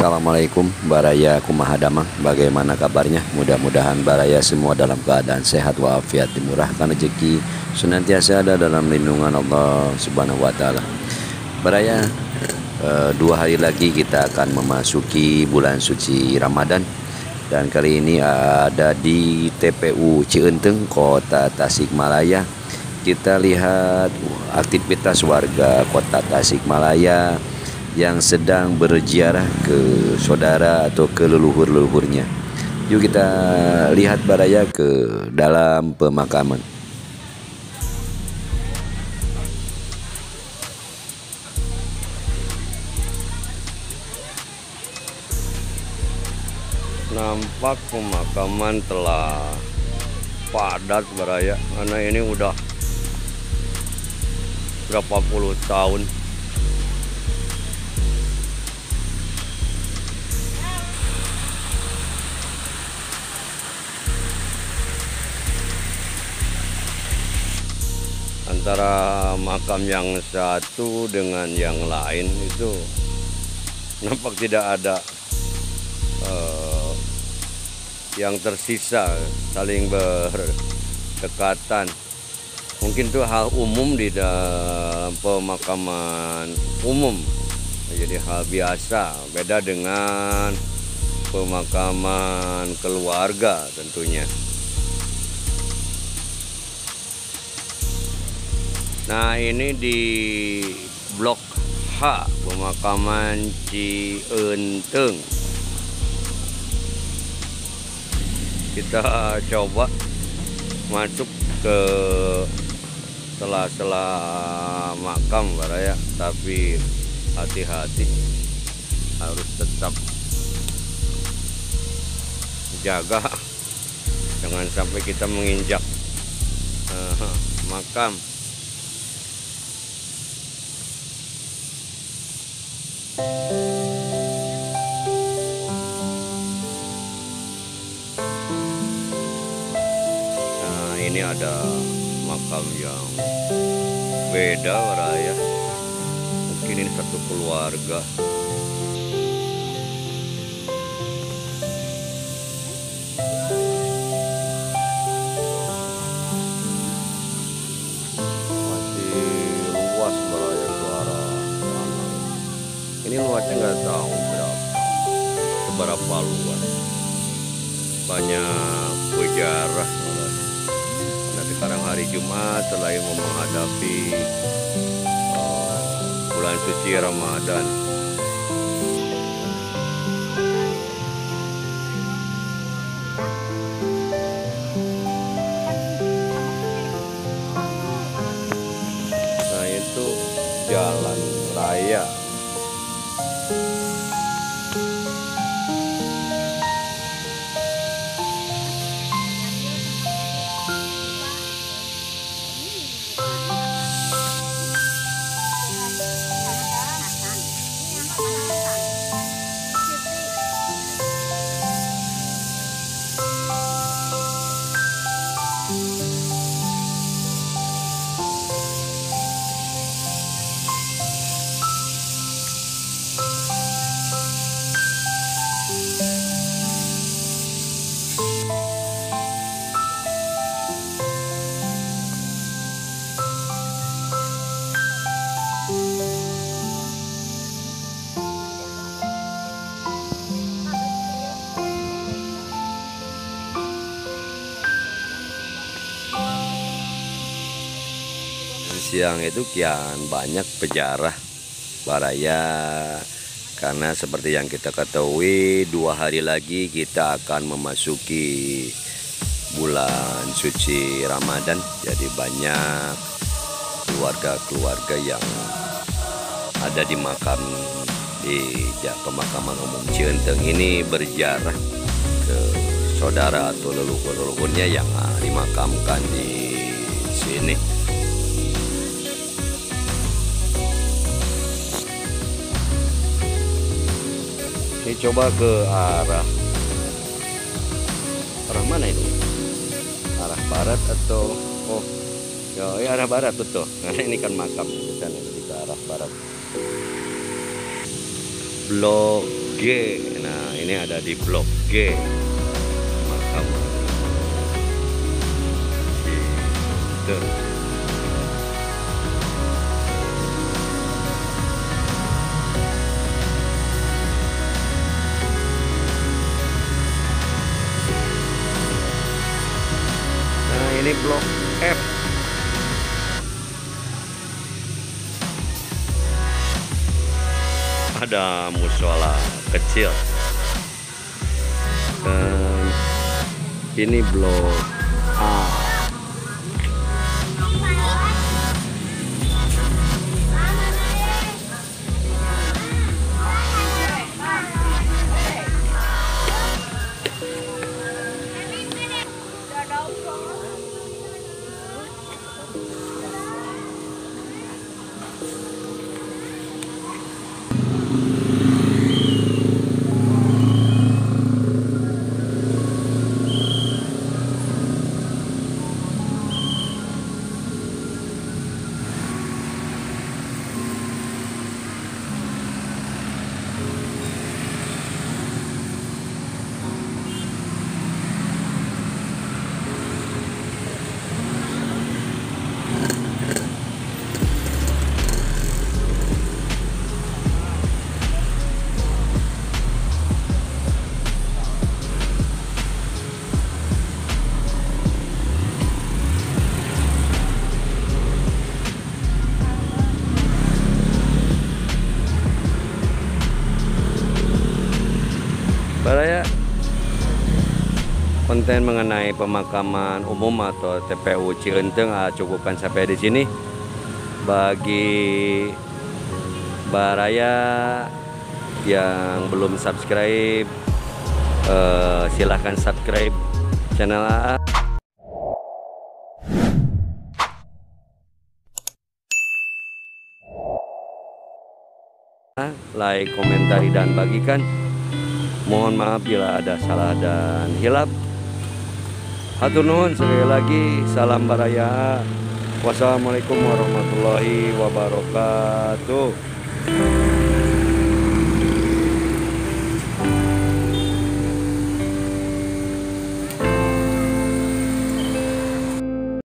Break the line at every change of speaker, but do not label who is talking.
Assalamualaikum Baraya Kumaha Damang. Bagaimana kabarnya? Mudah-mudahan Baraya semua dalam keadaan sehat walafiat, dimurahkan rezeki, senantiasa ada dalam lindungan Allah Subhanahu wa taala. Baraya, 2 hari lagi kita akan memasuki bulan suci Ramadan. Dan kali ini ada di TPU Cienteng, Kota Tasikmalaya. Kita lihat aktivitas warga Kota Tasikmalaya yang sedang berziarah ke saudara atau ke leluhur-leluhurnya. Yuk kita lihat Baraya ke dalam pemakaman. Nampak pemakaman telah padat Baraya, karena ini udah berapa puluh tahun. Antara makam yang satu dengan yang lain itu nampak tidak ada yang tersisa saling berdekatan. Mungkin itu hal umum di dalam pemakaman umum, jadi hal biasa, beda dengan pemakaman keluarga tentunya. Nah, ini di Blok H pemakaman Cienteng. Kita coba masuk ke sela-sela makam Baraya, tapi hati-hati, harus tetap jaga jangan sampai kita menginjak makam. Nah, ini ada makam yang beda Baraya, mungkin ini satu keluarga. Masih luas Baraya ke arah sana. Ini luasnya nggak tahu seberapa luas. Banyak peziarah. Nah, sekarang hari Jumat selain menghadapi bulan suci Ramadan. Nah, itu jalan raya. Siang itu kian banyak peziarah Baraya, karena seperti yang kita ketahui 2 hari lagi kita akan memasuki bulan suci Ramadan. Jadi banyak keluarga-keluarga yang ada di pemakaman umum Cienteng ini berziarah ke saudara atau leluhur-leluhurnya yang dimakamkan di sini. Ini coba ke arah mana ini? Arah barat atau ya arah barat betul. Karena ini kan makam di sana, jadi ke arah barat. Blok G. Nah, ini ada di blok G. Makam gitu. Nah, ini blok F. Ada musola kecil. Dan ini blok A. Baraya, konten mengenai pemakaman umum atau TPU Cienteng cukupkan sampai di sini. Bagi Baraya yang belum subscribe, silahkan subscribe channel AA. Like, komentari, dan bagikan. Mohon maaf bila ada salah dan hilap. Hatur nuhun sekali lagi. Salam Baraya. Wassalamualaikum warahmatullahi wabarakatuh.